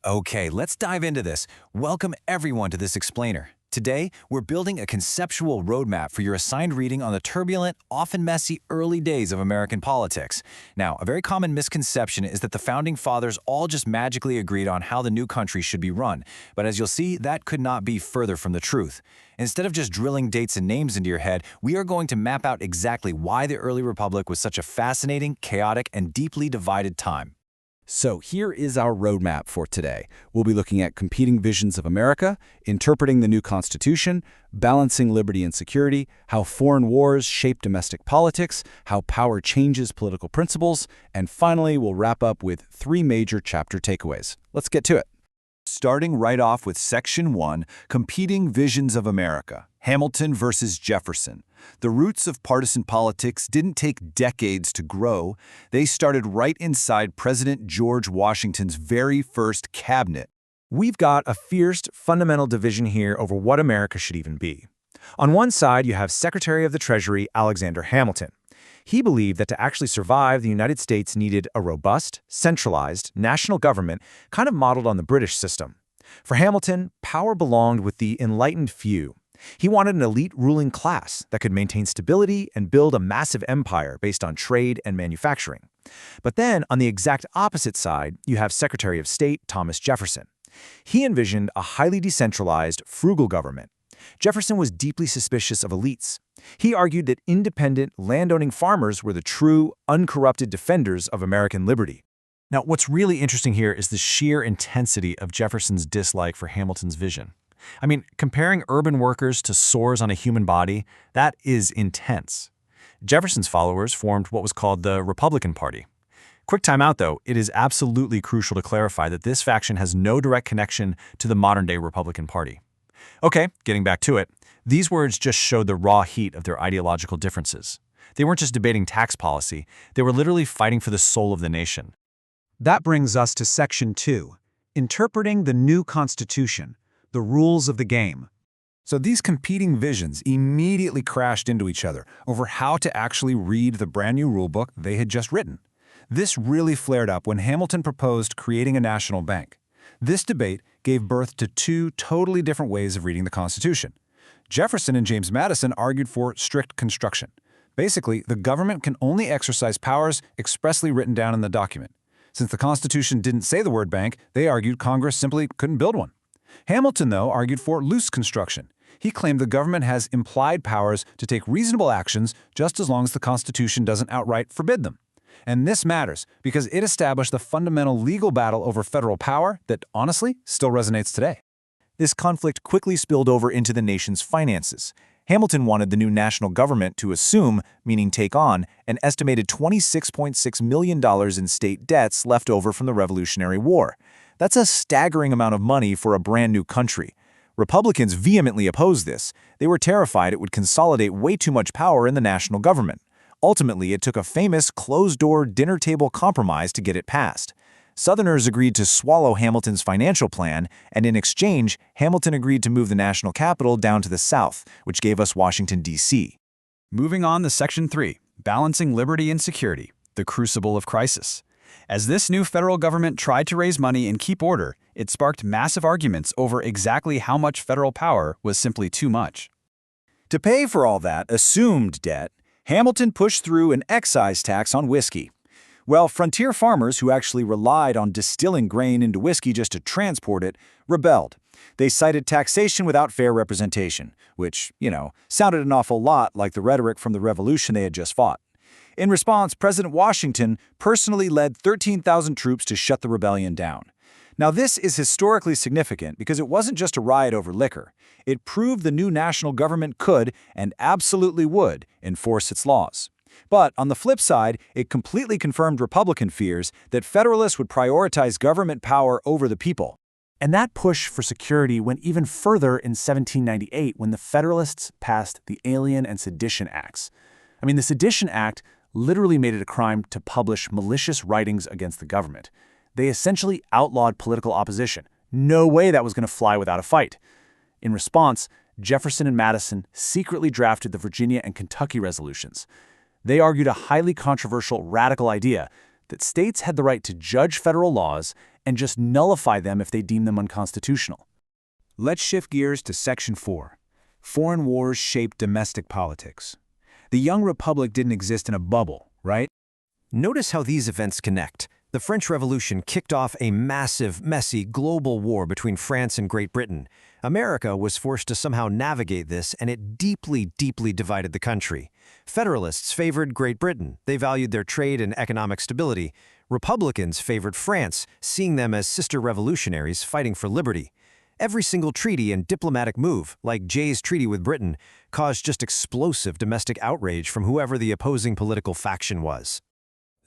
Okay, let's dive into this. Welcome everyone to this explainer. Today, we're building a conceptual roadmap for your assigned reading on the turbulent, often messy early days of American politics. Now, a very common misconception is that the Founding Fathers all just magically agreed on how the new country should be run. But as you'll see, that could not be further from the truth. Instead of just drilling dates and names into your head, we are going to map out exactly why the early republic was such a fascinating, chaotic, and deeply divided time. So here is our roadmap for today. We'll be looking at competing visions of America, interpreting the new Constitution, balancing liberty and security, how foreign wars shape domestic politics, how power changes political principles, and finally, we'll wrap up with 3 major chapter takeaways. Let's get to it. Starting right off with Section 1, Competing Visions of America, Hamilton versus Jefferson. The roots of partisan politics didn't take decades to grow. They started right inside President George Washington's very first cabinet. We've got a fierce, fundamental division here over what America should even be. On one side, you have Secretary of the Treasury Alexander Hamilton. He believed that to actually survive, the United States needed a robust, centralized, national government kind of modeled on the British system. For Hamilton, power belonged with the enlightened few. He wanted an elite ruling class that could maintain stability and build a massive empire based on trade and manufacturing. But then, on the exact opposite side, you have Secretary of State Thomas Jefferson. He envisioned a highly decentralized, frugal government. Jefferson was deeply suspicious of elites. He argued that independent, landowning farmers were the true, uncorrupted defenders of American liberty. Now, what's really interesting here is the sheer intensity of Jefferson's dislike for Hamilton's vision. I mean, comparing urban workers to sores on a human body, that is intense. Jefferson's followers formed what was called the Republican Party. Quick time out, though, it is absolutely crucial to clarify that this faction has no direct connection to the modern-day Republican Party. Okay, getting back to it, these words just showed the raw heat of their ideological differences. They weren't just debating tax policy, they were literally fighting for the soul of the nation. That brings us to Section 2, Interpreting the New Constitution, the Rules of the Game. So these competing visions immediately crashed into each other over how to actually read the brand new rulebook they had just written. This really flared up when Hamilton proposed creating a national bank. This debate gave birth to 2 totally different ways of reading the Constitution. Jefferson and James Madison argued for strict construction. Basically, the government can only exercise powers expressly written down in the document. Since the Constitution didn't say the word bank, they argued Congress simply couldn't build one. Hamilton, though, argued for loose construction. He claimed the government has implied powers to take reasonable actions just as long as the Constitution doesn't outright forbid them. And this matters because it established the fundamental legal battle over federal power that, honestly, still resonates today. This conflict quickly spilled over into the nation's finances. Hamilton wanted the new national government to assume, meaning take on, an estimated $26.6 million in state debts left over from the Revolutionary War. That's a staggering amount of money for a brand new country. Republicans vehemently opposed this. They were terrified it would consolidate way too much power in the national government. Ultimately, it took a famous closed-door dinner-table compromise to get it passed. Southerners agreed to swallow Hamilton's financial plan, and in exchange, Hamilton agreed to move the national capital down to the south, which gave us Washington, D.C. Moving on to Section 3, Balancing Liberty and Security, the Crucible of Crisis. As this new federal government tried to raise money and keep order, it sparked massive arguments over exactly how much federal power was simply too much. To pay for all that assumed debt, Hamilton pushed through an excise tax on whiskey. Well, frontier farmers who actually relied on distilling grain into whiskey just to transport it rebelled. They cited taxation without fair representation, which, sounded an awful lot like the rhetoric from the revolution they had just fought. In response, President Washington personally led 13,000 troops to shut the rebellion down. Now, this is historically significant because it wasn't just a riot over liquor. It proved the new national government could, and absolutely would, enforce its laws. But on the flip side, it completely confirmed Republican fears that Federalists would prioritize government power over the people. And that push for security went even further in 1798 when the Federalists passed the Alien and Sedition Acts. The Sedition Act literally made it a crime to publish malicious writings against the government. They essentially outlawed political opposition. No way that was going to fly without a fight. In response, Jefferson and Madison secretly drafted the Virginia and Kentucky resolutions. They argued a highly controversial radical idea that states had the right to judge federal laws and just nullify them if they deem them unconstitutional. Let's shift gears to Section 4. Foreign wars shape domestic politics. The young republic didn't exist in a bubble, right? Notice how these events connect. The French Revolution kicked off a massive, messy, global war between France and Great Britain. America was forced to somehow navigate this, and it deeply, deeply divided the country. Federalists favored Great Britain. They valued their trade and economic stability. Republicans favored France, seeing them as sister revolutionaries fighting for liberty. Every single treaty and diplomatic move, like Jay's treaty with Britain, caused just explosive domestic outrage from whoever the opposing political faction was.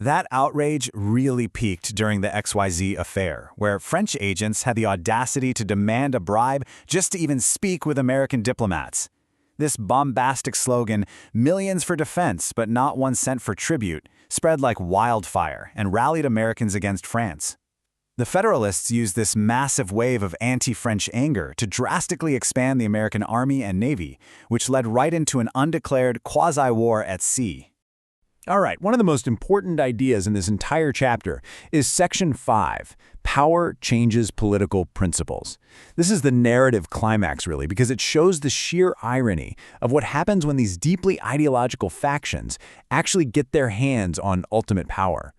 That outrage really peaked during the XYZ affair, where French agents had the audacity to demand a bribe just to even speak with American diplomats. This bombastic slogan, "Millions for defense, but not 1 cent for tribute," spread like wildfire and rallied Americans against France. The Federalists used this massive wave of anti-French anger to drastically expand the American Army and Navy, which led right into an undeclared quasi-war at sea. All right, one of the most important ideas in this entire chapter is Section 5, Power Changes Political Principles. This is the narrative climax, really, because it shows the sheer irony of what happens when these deeply ideological factions actually get their hands on ultimate power.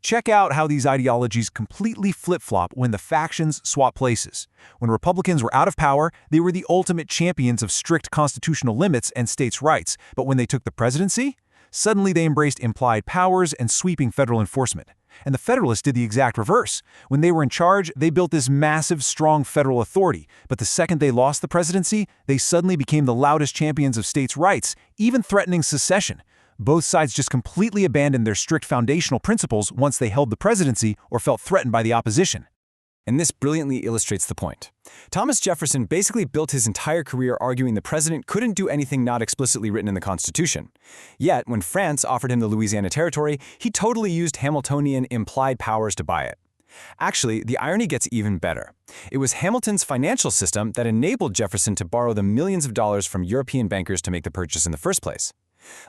Check out how these ideologies completely flip-flop when the factions swap places. When Republicans were out of power, they were the ultimate champions of strict constitutional limits and states' rights, but when they took the presidency, suddenly they embraced implied powers and sweeping federal enforcement. And the Federalists did the exact reverse. When they were in charge, they built this massive, strong federal authority, but the second they lost the presidency, they suddenly became the loudest champions of states' rights, even threatening secession. Both sides just completely abandoned their strict foundational principles once they held the presidency or felt threatened by the opposition. And this brilliantly illustrates the point. Thomas Jefferson basically built his entire career arguing the president couldn't do anything not explicitly written in the Constitution. Yet, when France offered him the Louisiana Territory, he totally used Hamiltonian implied powers to buy it. Actually, the irony gets even better. It was Hamilton's financial system that enabled Jefferson to borrow the millions of dollars from European bankers to make the purchase in the first place.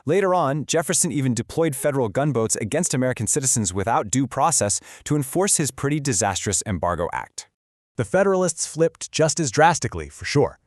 Later on, Jefferson even deployed federal gunboats against American citizens without due process to enforce his pretty disastrous Embargo Act. The Federalists flipped just as drastically, for sure.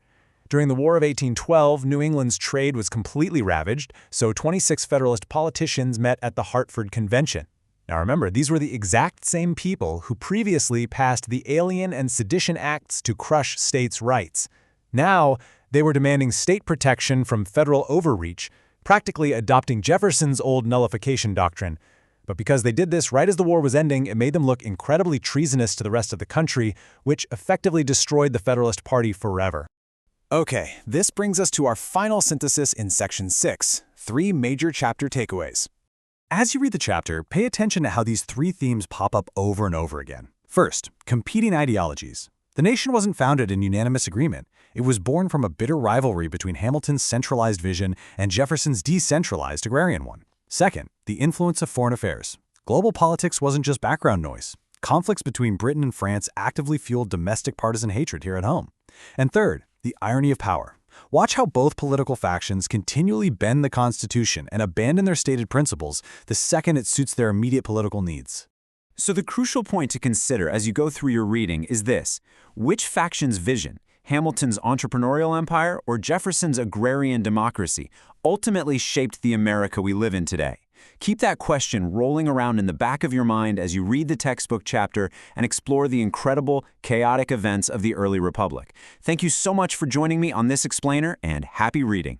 During the War of 1812, New England's trade was completely ravaged, so 26 Federalist politicians met at the Hartford Convention. Now remember, these were the exact same people who previously passed the Alien and Sedition Acts to crush states' rights. Now, they were demanding state protection from federal overreach, practically adopting Jefferson's old nullification doctrine. But because they did this right as the war was ending, it made them look incredibly treasonous to the rest of the country, which effectively destroyed the Federalist Party forever. Okay, this brings us to our final synthesis in Section 6, 3 major chapter takeaways. As you read the chapter, pay attention to how these 3 themes pop up over and over again. First, competing ideologies. The nation wasn't founded in unanimous agreement. It was born from a bitter rivalry between Hamilton's centralized vision and Jefferson's decentralized agrarian one. Second, the influence of foreign affairs. Global politics wasn't just background noise. Conflicts between Britain and France actively fueled domestic partisan hatred here at home. And third, the irony of power. Watch how both political factions continually bend the Constitution and abandon their stated principles the second it suits their immediate political needs. So the crucial point to consider as you go through your reading is this: which faction's vision, Hamilton's entrepreneurial empire or Jefferson's agrarian democracy, ultimately shaped the America we live in today? Keep that question rolling around in the back of your mind as you read the textbook chapter and explore the incredible, chaotic events of the early Republic. Thank you so much for joining me on this explainer, and happy reading.